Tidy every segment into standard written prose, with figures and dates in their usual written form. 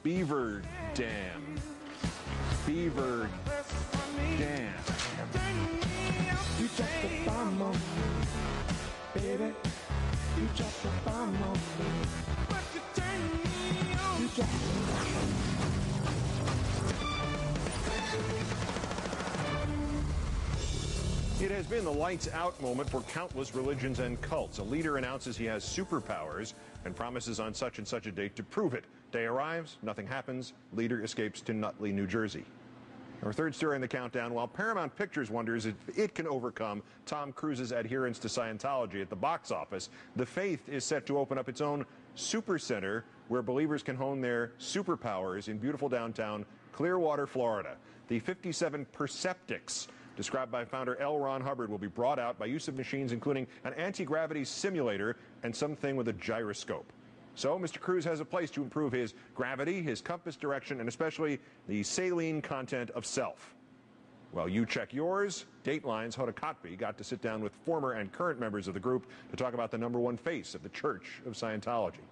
Beaver Dam. Beaver Dam. You dropped the bomb on me, baby. You dropped the bomb on me. But you turn me on. You dropped the bomb. It has been the lights out moment for countless religions and cults. A leader announces he has superpowers and promises on such and such a date to prove it. Day arrives, nothing happens. Leader escapes to Nutley, New Jersey. Our third story in the countdown, while Paramount Pictures wonders if it can overcome Tom Cruise's adherence to Scientology at the box office, The Faith is set to open up its own super center where believers can hone their superpowers in beautiful downtown Clearwater, Florida. The 57 Perceptics, described by founder L. Ron Hubbard, will be brought out by use of machines including an anti-gravity simulator and something with a gyroscope. So Mr. Cruise has a place to improve his gravity, his compass direction, and especially the saline content of self. While you check yours, Dateline's Hoda Kotb got to sit down with former and current members of the group to talk about the #1 face of the Church of Scientology.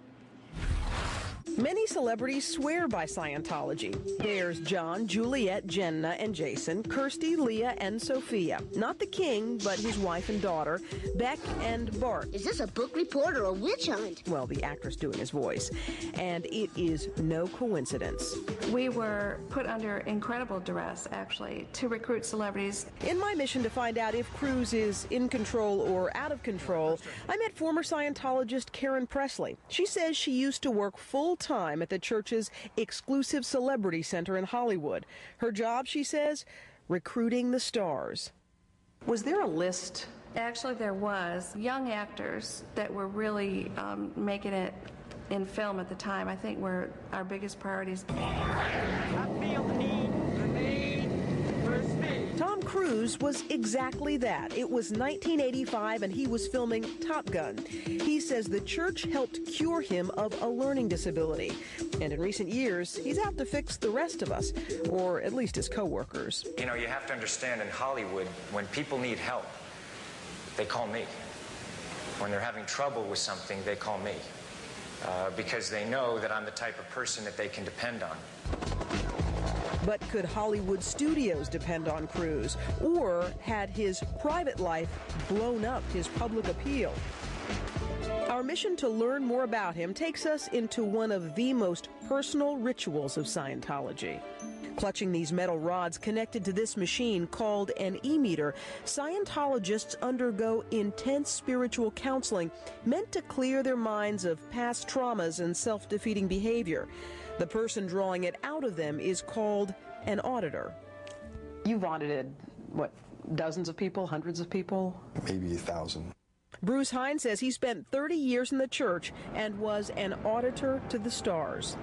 Many celebrities swear by Scientology. There's John, Juliet, Jenna, and Jason, Kirsty, Leah, and Sophia. Not the king, but his wife and daughter, Beck and Bart. Is this a book report or a witch hunt? Well, the actor's doing his voice. And it is no coincidence. We were put under incredible duress, actually, to recruit celebrities. In my mission to find out if Cruise is in control or out of control, I met former Scientologist Karen Presley. She says she used to work full-time at the church's exclusive celebrity center in Hollywood. Her job, she says, recruiting the stars. Was there a list? Actually, there was. Young actors that were really making it in film at the time, I think, were our biggest priorities. I feel the need for speed. Tom Cruise was exactly that. It was 1985 and he was filming Top Gun. He says the church helped cure him of a learning disability. And in recent years, he's out to fix the rest of us, or at least his co-workers. You know, you have to understand in Hollywood, when people need help, they call me. When they're having trouble with something, they call me. Because they know that I'm the type of person that they can depend on. But could Hollywood studios depend on Cruise? Or had his private life blown up his public appeal? Our mission to learn more about him takes us into one of the most personal rituals of Scientology. Clutching these metal rods connected to this machine called an e-meter, Scientologists undergo intense spiritual counseling meant to clear their minds of past traumas and self-defeating behavior. The person drawing it out of them is called an auditor. You've audited, what, dozens of people, hundreds of people? Maybe 1,000. Bruce Hine says he spent 30 years in the church and was an auditor to the stars.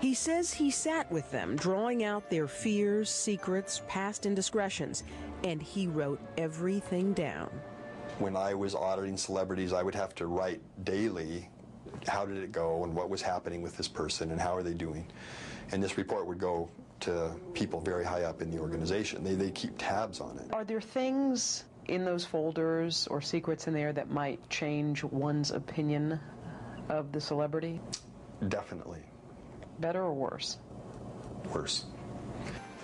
He says he sat with them, drawing out their fears, secrets, past indiscretions, and he wrote everything down. When I was auditing celebrities, I would have to write daily how did it go and what was happening with this person and how are they doing. And this report would go to people very high up in the organization. They keep tabs on it. Are there things in those folders or secrets in there that might change one's opinion of the celebrity? Definitely. Better or worse? Worse.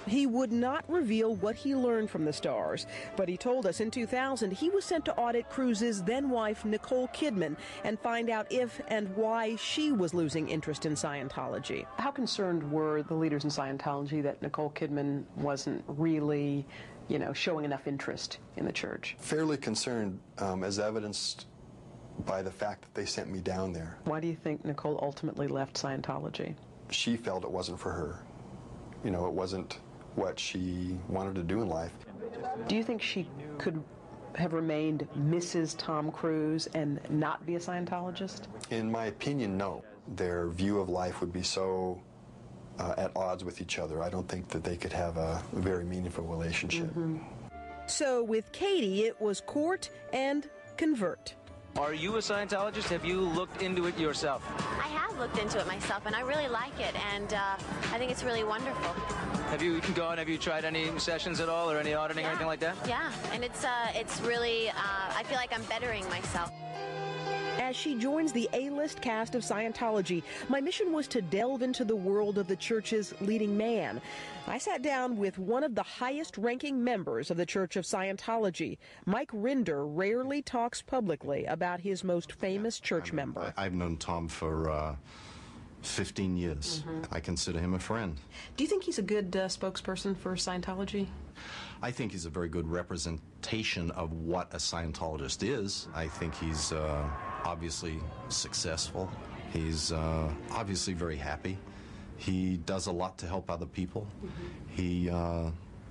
He would not reveal what he learned from the stars, but he told us in 2000 he was sent to audit Cruise's then-wife Nicole Kidman and find out if and why she was losing interest in Scientology. How concerned were the leaders in Scientology that Nicole Kidman wasn't really, showing enough interest in the church? Fairly concerned, as evidenced by the fact that they sent me down there. Why do you think Nicole ultimately left Scientology? She felt it wasn't for her. It wasn't what she wanted to do in life. Do you think she could have remained Mrs. Tom Cruise and not be a Scientologist? In my opinion, no. Their view of life would be so at odds with each other. I don't think that they could have a very meaningful relationship. Mm-hmm. So with Katie, it was court and convert. Are you a Scientologist? Have you looked into it yourself? I have looked into it myself, and I really like it, and I think it's really wonderful. Have you tried any sessions at all, or any auditing or anything like that? Yeah, and it's really, I feel like I'm bettering myself. as she joins the A-list cast of Scientology. My mission was to delve into the world of the church's leading man. I sat down with one of the highest-ranking members of the Church of Scientology. Mike Rinder rarely talks publicly about his most famous church member. I've known Tom for 15 years. I consider him a friend. Do you think he's a good spokesperson for Scientology? I think he's a very good representation of what a Scientologist is. I think he's obviously successful. He's obviously very happy. He does a lot to help other people. He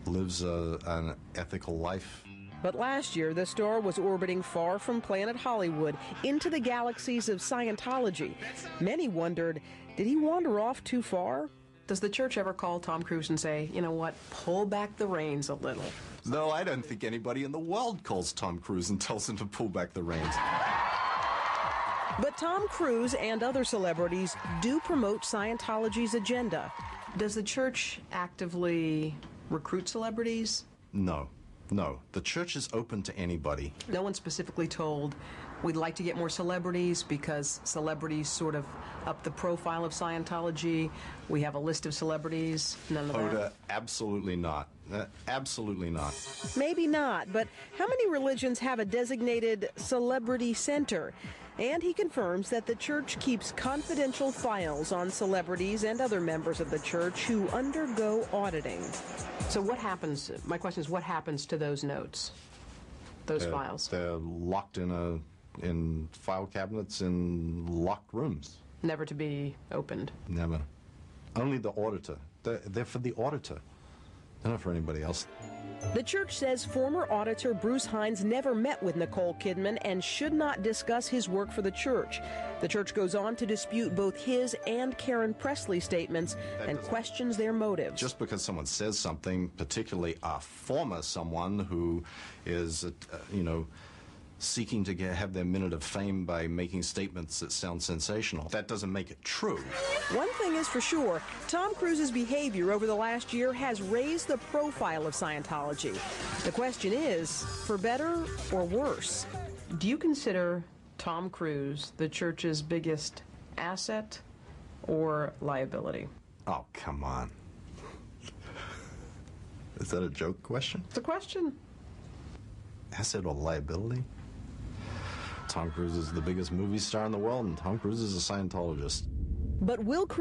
lives an ethical life. But last year, the star was orbiting far from planet Hollywood into the galaxies of Scientology. Many wondered, did he wander off too far? Does the church ever call Tom Cruise and say, you know what, pull back the reins a little? No, I don't think anybody in the world calls Tom Cruise and tells him to pull back the reins. But Tom Cruise and other celebrities do promote Scientology's agenda. Does the church actively recruit celebrities? No. No. The church is open to anybody. No one specifically told, we'd like to get more celebrities because celebrities sort of up the profile of Scientology. We have a list of celebrities. None of that? Absolutely not. Absolutely not. Maybe not, but how many religions have a designated celebrity center? And he confirms that the church keeps confidential files on celebrities and other members of the church who undergo auditing. So what happens, my question is, what happens to those notes, those files? They're locked in file cabinets in locked rooms. Never to be opened? Never. Only the auditor. They're for the auditor. They're not for anybody else. The church says former auditor Bruce Hines never met with Nicole Kidman and should not discuss his work for the church. The church goes on to dispute both his and Karen Pressley's statements and questions their motives. Just because someone says something, particularly a former someone who is, seeking to have their minute of fame by making statements that sound sensational, that doesn't make it true. One thing is for sure, Tom Cruise's behavior over the last year has raised the profile of Scientology. The question is, for better or worse? Do you consider Tom Cruise the church's biggest asset or liability? Oh, come on. Is that a joke question? It's a question. Asset or liability? Tom Cruise is the biggest movie star in the world, and Tom Cruise is a Scientologist. But will Cruise